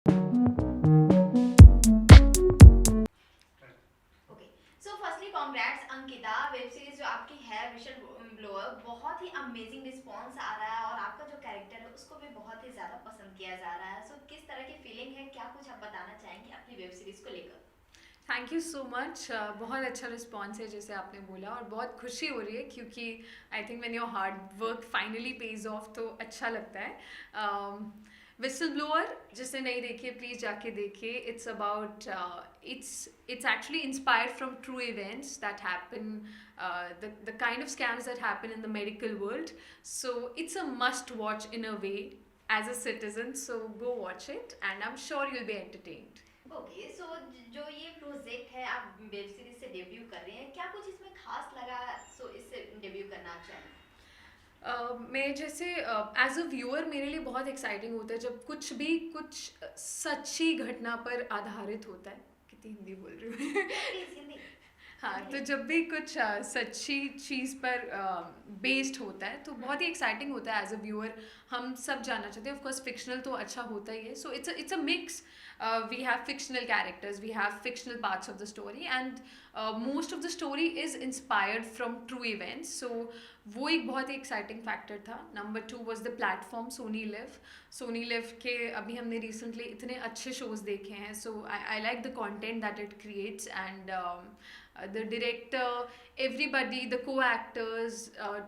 Okay, so firstly congrats Ankita. Web series जो आपकी है विशन ब्लोअर, बहुत ही अमेजिंग रिस्पॉन्स आ रहा है और आपका जो कैरेक्टर है उसको भी बहुत ही ज़्यादा पसंद किया जा रहा है। सो किस तरह की फीलिंग है, क्या कुछ आप बताना चाहेंगे अपनी वेब सीरीज को लेकर? Thank you so much. बहुत अच्छा रिस्पॉन्स है जैसे आपने बोला, और बहुत खुशी हो रही है क्योंकि I think when your hard work finally page of तो अच्छा लगता है। विसल ब्लोअर जिसने नहीं देखी है प्लीज़ जाके देखिए। It's about it's actually inspired from true events that happen, the kind of scams that happen in the medical world. So it's a must watch in a way as a citizen. So go watch it and I'm sure you'll be entertained. Okay, so जो ये project है, आप web series से debut कर रहे हैं, क्या कुछ इसमें खास लगा सो इससे डेब्यू करना आप चाहें? मैं जैसे एज अ व्यूअर मेरे लिए बहुत एक्साइटिंग होता है जब कुछ भी कुछ सच्ची घटना पर आधारित होता है। कितनी हिंदी बोल रही हूँ या प्लीज़ हिंदी, हाँ, तो कंटिन्यू। जब भी कुछ सच्ची चीज़ पर बेस्ड होता है तो बहुत ही एक्साइटिंग होता है एज अ व्यूअर। हम सब जानना चाहते हैं, ऑफ कोर्स फिक्शनल तो अच्छा होता ही है। So it's a mix. We have fictional characters, we have fictional parts of the story, and most of the story is inspired from true events. So वो एक बहुत ही एक्साइटिंग फैक्टर था। Number two was the platform Sony LIV. Sony LIV के अभी हमने recently इतने अच्छे शोज देखे हैं। So I like the content that it creates, and the director, everybody, the co-actors,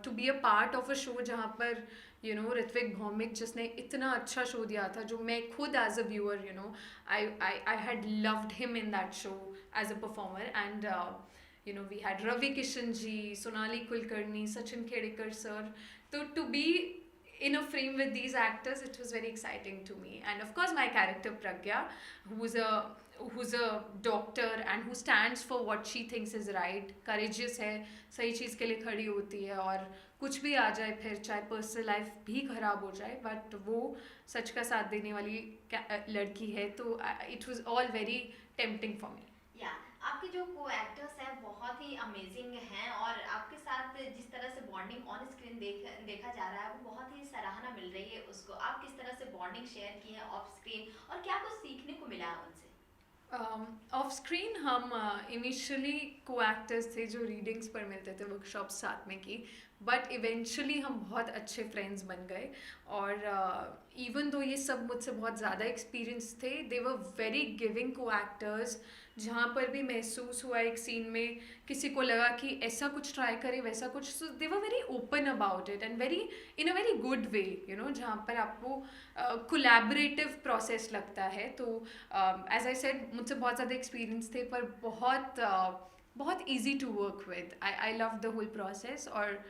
to be a part of a show जहाँ पर ऋत्विक भौमिक जिसने इतना अच्छा शो दिया था, जो मैं खुद as a viewer I had loved him in that show as a performer. And we had Ravi Kishan ji, Sonali Kulkarni, Sachin Khedekar sir. So to be in a frame with these actors, it was very exciting to me. And of course my character Pragya, who's a who's a doctor and who stands for what she thinks is right, courageous है, सही चीज़ के लिए खड़ी होती है, और कुछ भी आ जाए फिर चाहे पर्सनल लाइफ भी ख़राब हो जाए बट वो सच का साथ देने वाली लड़की है। तो it was all very tempting for me. या आपके जो को एक्टर्स हैं बहुत ही अमेजिंग हैं और आपके साथ जिस तरह से बॉन्डिंग ऑन स्क्रीन देखा जा रहा है वो बहुत ही सराहना मिल रही है उसको। आप किस तरह से बॉन्डिंग शेयर की है ऑफ स्क्रीन और क्या कुछ सीखने को मिला है उनसे? ऑफ स्क्रीन हम इनिशियली को एक्टर्स थे जो रीडिंग्स पर मिलते थे, वर्कशॉप्स साथ में की, बट इवेंचुअली हम बहुत अच्छे फ्रेंड्स बन गए। और इवन दो ये सब मुझसे बहुत ज़्यादा एक्सपीरियंस थे, दे वर वेरी गिविंग को एक्टर्स। जहाँ पर भी महसूस हुआ एक सीन में किसी को लगा कि ऐसा कुछ ट्राई करे वैसा कुछ, so they were very open about it and very in a very good way, जहाँ पर आपको कोलैबोरेटिव प्रोसेस लगता है। तो एज आई सेड मुझसे बहुत ज़्यादा एक्सपीरियंस थे पर बहुत easy to work with. I love the whole process, और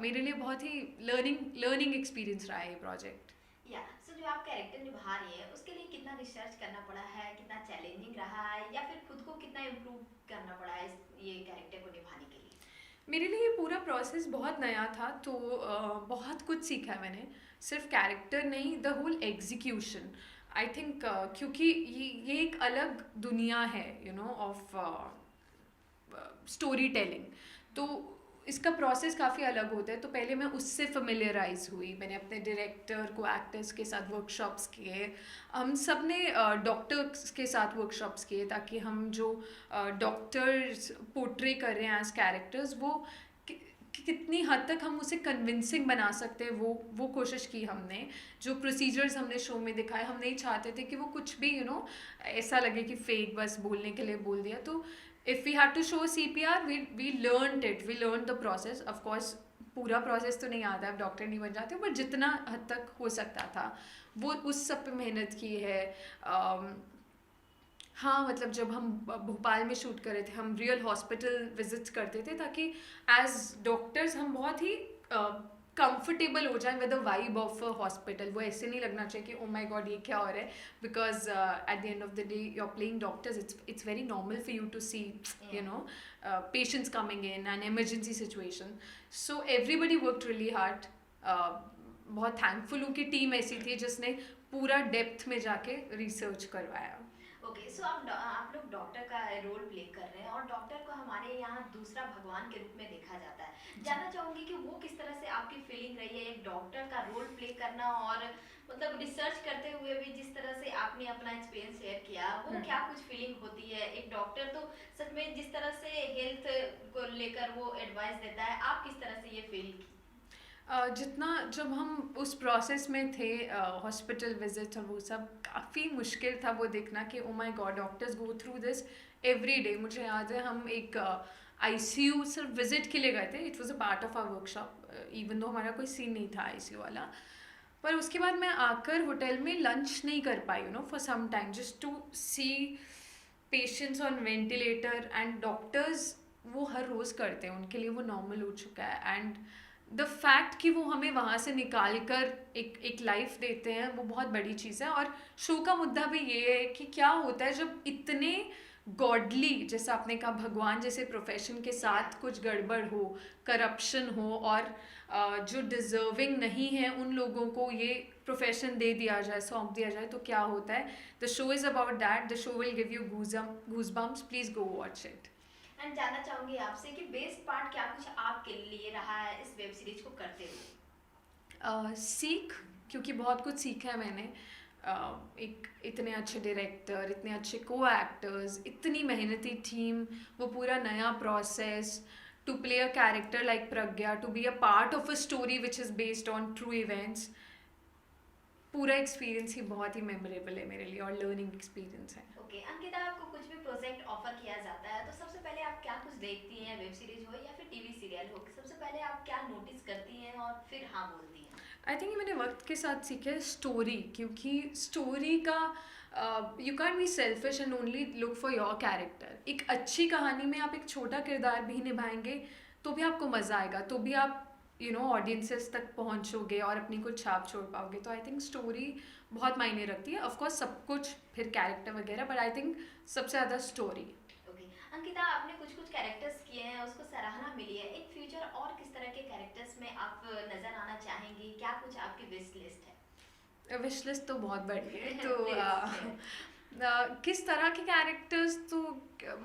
मेरे लिए बहुत ही लर्निंग एक्सपीरियंस रहा है ये प्रोजेक्ट। या सो जो आप कैरेक्टर निभा रही हैं उसके लिए कितना रिसर्च करना पड़ा है, कितना चैलेंजिंग रहा है या फिर खुद को कितना इम्प्रूव करना पड़ा है ये कैरेक्टर को निभाने के लिए? मेरे लिए ये पूरा प्रोसेस बहुत नया था, तो बहुत कुछ सीखा है मैंने। सिर्फ कैरेक्टर नहीं, the whole execution. I think क्योंकि ये एक अलग दुनिया है ऑफ स्टोरी टेलिंग, तो इसका प्रोसेस काफ़ी अलग होता है। तो पहले मैं उससे फेमिलियराइज हुई, मैंने अपने डायरेक्टर को एक्टर्स के साथ वर्कशॉप्स किए। हम सब ने डॉक्टर्स के साथ वर्कशॉप्स किए ताकि हम जो डॉक्टर्स पोर्ट्रे कर रहे हैं एज कैरेक्टर्स, वो कितनी हद तक हम उसे कन्विंसिंग बना सकते हैं, वो कोशिश की हमने। जो प्रोसीजर्स हमने शो में दिखाए, हम नहीं चाहते थे कि वो कुछ भी ऐसा लगे कि फेक बस बोलने के लिए बोल दिया। तो if we had to show CPR, we learned it, we learned the process. Of course पूरा प्रोसेस तो नहीं आता, आप डॉक्टर नहीं बन जाते, बट जितना हद तक हो सकता था वो उस सब पे मेहनत की है। हाँ, मतलब जब हम भोपाल में शूट कर रहे थे, हम रियल हॉस्पिटल विजिट्स करते थे ताकि एज डॉक्टर्स हम बहुत ही कंफर्टेबल हो जाए with the vibe of a hospital. वो ऐसे नहीं लगना चाहिए कि ओ माय गॉड ये क्या हो रहा है, because at the end of the day you are playing doctors, it's very normal for you to see Yeah. Patients coming in an emergency situation. So everybody worked really hard. बहुत thankful हूँ कि team ऐसी थी जिसने पूरा depth में जाके research करवाया। ओके, सो आप लोग डॉक्टर का रोल प्ले कर रहे हैं और डॉक्टर को हमारे यहाँ दूसरा भगवान के रूप में देखा जाता है। जी। जानना चाहूंगी कि वो किस तरह से आपकी फीलिंग रही है एक डॉक्टर का रोल प्ले करना, और मतलब रिसर्च करते हुए भी जिस तरह से आपने अपना एक्सपीरियंस शेयर किया, वो हुँ। क्या कुछ फीलिंग होती है? एक डॉक्टर तो सच में जिस तरह से हेल्थ को लेकर वो एडवाइस देता है, आप किस तरह से ये फील की? जितना जब हम उस प्रोसेस में थे, हॉस्पिटल विजिट्स और वो सब, काफ़ी मुश्किल था वो देखना कि oh my God, doctors go through this every day. मुझे याद है हम एक आईसीयू सिर्फ विजिट के लिए गए थे। It was a part of our workshop, even though हमारा कोई सीन नहीं था आईसीयू वाला। पर उसके बाद मैं आकर होटल में लंच नहीं कर पाई, for some time, just to see patients on ventilator and doctors वो हर रोज़ करते हैं, उनके लिए वो नॉर्मल हो चुका है। एंड द फैक्ट कि वो हमें वहाँ से निकाल कर एक लाइफ देते हैं, वो बहुत बड़ी चीज़ है। और शो का मुद्दा भी ये है कि क्या होता है जब इतने गॉडली, जैसा आपने कहा, भगवान जैसे प्रोफेशन के साथ कुछ गड़बड़ हो, करप्शन हो, और जो डिज़र्विंग नहीं है उन लोगों को ये प्रोफेशन दे दिया जाए, सौंप दिया जाए, तो क्या होता है। The show is about that. The show will give you goose bumps. Please go watch it. And जानना चाहूंगी आपसे कि बेस्ट पार्ट क्या कुछ आपके लिए रहा है इस वेब सीरीज को करते हुए? सीख, क्योंकि बहुत कुछ सीखा है मैंने। एक इतने अच्छे डायरेक्टर, इतने अच्छे को एक्टर्स, इतनी मेहनती टीम, वो पूरा नया process, to play a character like Pragya, to be a part of a story which is based on true events. पूरा एक्सपीरियंस ही बहुत ही मेमोरेबल है मेरे लिए और लर्निंग एक्सपीरियंस है। ओके अंकिता, आपको कुछ भी प्रोजेक्ट ऑफर किया जाता है तो सबसे पहले आप क्या कुछ देखती हैं? वेब सीरीज हो या फिर टीवी सीरियल हो, सबसे पहले आप क्या नोटिस करती हैं और फिर हाँ बोलती हैं? आई थिंक मैंने वक्त के साथ सीखा है स्टोरी, क्योंकि स्टोरी का you can be selfish and only look for your character. एक अच्छी कहानी में आप एक छोटा किरदार भी निभाएंगे तो भी आपको मज़ा आएगा, तो भी आप ऑडियंसेस तक पहुंचोगे और अपनी कुछ छाप छोड़ पाओगे। तो आई थिंक स्टोरी बहुत मायने रखती है। ऑफकोर्स सब कुछ फिर कैरेक्टर वगैरह, बट आई थिंक सबसे ज़्यादा स्टोरी। ओके अंकिता, आपने कुछ कुछ कैरेक्टर्स किए हैं, उसको सराहना मिली है। इन फ्यूचर और किस तरह के कैरेक्टर्स में आप नजर आना चाहेंगी? क्या कुछ आपकी विश लिस्ट है? विश लिस्ट तो बहुत बड़ी है। तो Please, किस तरह के कैरेक्टर्स, तो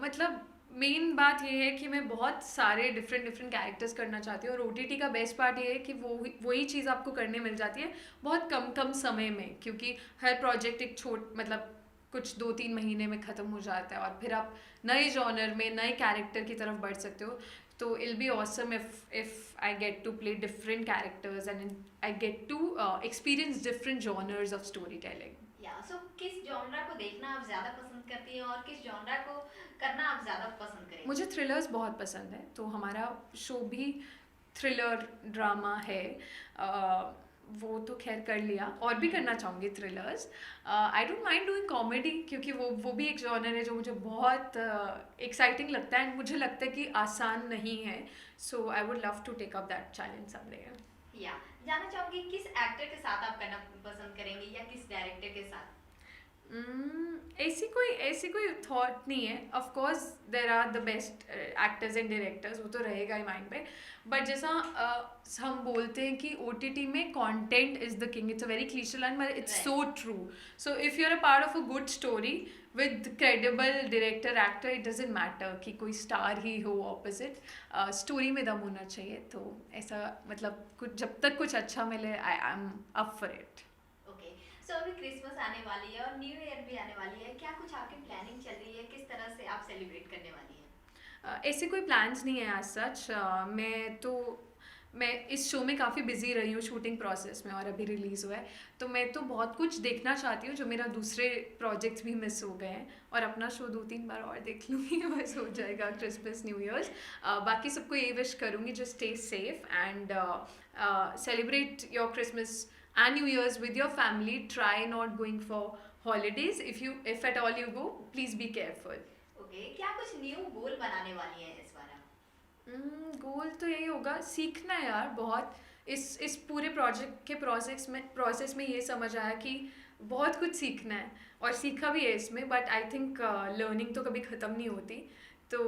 मतलब मेन बात ये है कि मैं बहुत सारे डिफरेंट डिफरेंट कैरेक्टर्स करना चाहती हूँ। और ओटीटी का बेस्ट पार्ट ये है कि वही चीज़ आपको करने मिल जाती है बहुत कम कम समय में, क्योंकि हर प्रोजेक्ट एक मतलब कुछ 2-3 महीने में ख़त्म हो जाता है और फिर आप नए जॉनर में नए कैरेक्टर की तरफ बढ़ सकते हो। तो it'll be awesome if I get to play different characters and I get to experience different genres of storytelling. या सो किस जॉनरा को देखना आप ज्यादा पसंद करती हैं और किस जॉनरा को करना आप ज्यादा पसंद करेंगे? मुझे थ्रिलर्स बहुत पसंद है, तो हमारा शो भी थ्रिलर ड्रामा है। वो तो खैर कर लिया, और भी करना चाहूँगी thrillers. I don't mind doing comedy, क्योंकि वो भी एक जॉनर है जो मुझे बहुत एक्साइटिंग लगता है एंड मुझे लगता है कि आसान नहीं है। So I would love to take up that challenge someday. या जानना चाहूंगी किस एक्टर के साथ आप करना पसंद करेंगे या किस डायरेक्टर के साथ? ऐसी कोई थॉट नहीं है। Of course there are the best actors and directors, वो तो रहेगा ही माइंड पे। बट जैसा हम बोलते हैं कि OTT में content is the king, it's a very cliche line but it's Right. So true. So if you are a part of a good story with credible director actor, it doesn't matter कि कोई star ही हो opposite, story में दम होना चाहिए। तो ऐसा मतलब कुछ जब तक कुछ अच्छा मिले, I am up for it. Okay, so अभी क्रिसमस आने वाली है और न्यू ईयर भी आने वाली है, क्या कुछ आपकी प्लानिंग चल रही है? किस तरह से आप सेलिब्रेट करने वाली हैं? ऐसे कोई प्लान्स नहीं है एज सच। मैं इस शो में काफ़ी बिजी रही हूँ शूटिंग प्रोसेस में, और अभी रिलीज़ हुआ है, तो मैं तो बहुत कुछ देखना चाहती हूँ जो मेरा दूसरे प्रोजेक्ट्स भी मिस हो गए हैं, और अपना शो 2-3 बार और देख लूँगी बस हो जाएगा क्रिसमस न्यू ईयर्स। बाकी सबको ये विश करूँगी, just stay safe and celebrate your Christmas and New Year's with your family. Try not going for holidays. If at all you go, please be careful. Okay, क्या कुछ new गोल बनाने वाली हैं इस बार आप? गोल तो यही होगा, सीखना है यार बहुत। इस पूरे प्रोजेक्ट के प्रोसेस में ये समझ आया कि बहुत कुछ सीखना है, और सीखा भी है इसमें। बट आई थिंक लर्निंग तो कभी ख़त्म नहीं होती। तो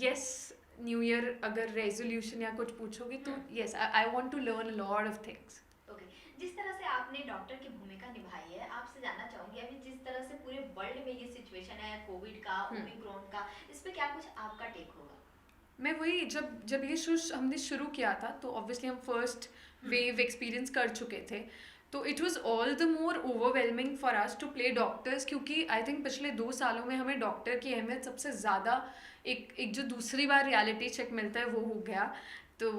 यस, न्यू ईयर अगर रेजोल्यूशन या कुछ पूछोगे तो yes, I want to learn a lot of things. Okay, जिस तरह से आपने डॉक्टर की भूमिका निभाई है, आपसे जानना चाहूंगी अभी जिस तरह से पूरे वर्ल्ड में ये है कोविड का, हम्म। ओमिक्रॉन का, इस पे क्या कुछ आपका टेक होगा? मैं वही जब जब ये हमने शुरू किया था तो ऑब्वियसली हम फर्स्ट वेव एक्सपीरियंस कर चुके थे, तो it was all the more overwhelming for us to play doctors, क्योंकि आई थिंक पिछले 2 सालों में हमें डॉक्टर की अहमियत सबसे ज़्यादा एक एक जो दूसरी बार रियलिटी चेक मिलता है वो हो गया। तो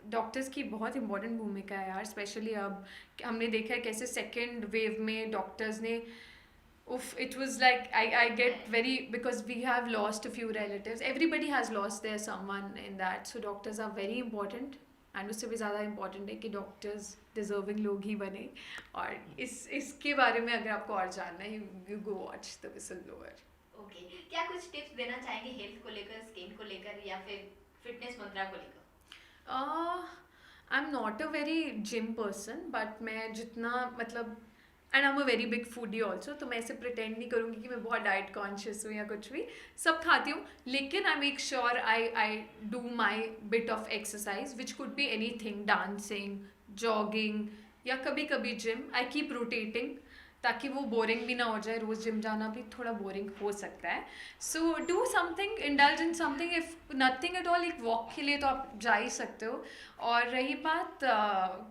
डॉक्टर्स की बहुत इंपॉर्टेंट भूमिका है यार, स्पेशली अब हमने देखा है कैसे सेकेंड वेव में डॉक्टर्स ने Oof, it was like I get very, because we have lost a few relatives. Everybody has lost their someone in that. So doctors are very important. And उससे भी ज़्यादा important है कि doctors deserving लोग ही बने। और इसके बारे में अगर आपको और जानना है, you go watch the whistle blower. Okay, क्या कुछ टिप्स देना चाहेंगे हेल्थ को लेकर, स्किन को लेकर, या फिर फिटनेस मंत्रा को लेकर? I am not a very gym person, but मैं जितना मतलब, and I am a very big foodie also, तो मैं ऐसे प्रिटेंड नहीं करूँगी कि मैं बहुत डाइट कॉन्शियस हूँ या कुछ भी, सब खाती हूँ, लेकिन I make sure I do my bit of exercise which could be any thing, dancing, jogging, या कभी कभी जिम। आई कीप रोटेटिंग ताकि वो बोरिंग भी ना हो जाए, रोज़ जिम जाना भी थोड़ा बोरिंग हो सकता है। So do something, indulge in something, if nothing at all, एक वॉक के लिए तो आप जा ही सकते हो। और रही बात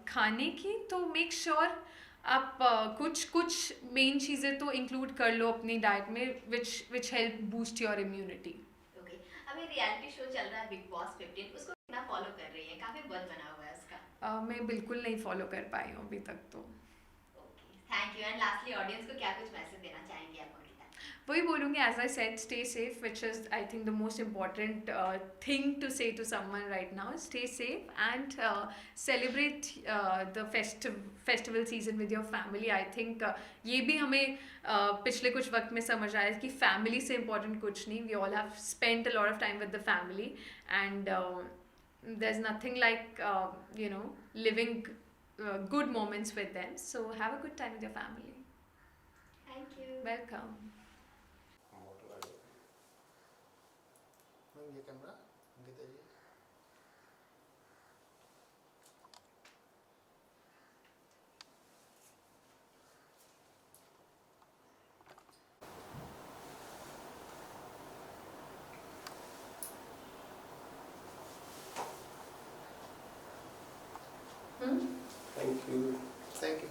खाने की, तो मेक श्योर आप कुछ कुछ मेन चीज़ें तो इंक्लूड कर लो अपनी डाइट में, which help boost your immunity. Okay, अभी रियलिटी शो चल रहा है बिग बॉस 15, उसको कितना फॉलो कर रही है? काफी बuzz बना हुआ है उसका। मैं बिल्कुल नहीं फॉलो कर पाई हूँ अभी तक तो। Okay, thank you. And lastly audience को क्या कुछ मैसेज देना चाहेंगे आप अंकिता? वही बोलूँगी, as I said, stay safe, which is I think the most important thing to say to someone right now. Stay safe and celebrate the festival season with your family. I think ये भी हमें पिछले कुछ वक्त में समझ आया कि फैमिली से इम्पॉर्टेंट कुछ नहीं। We all have spent a lot of time with the family, and there's nothing like living good moments with them, so have a good time with your family. Thank you. Welcome. Ma'am ये camera Ankita ji. Thank you. Thank you.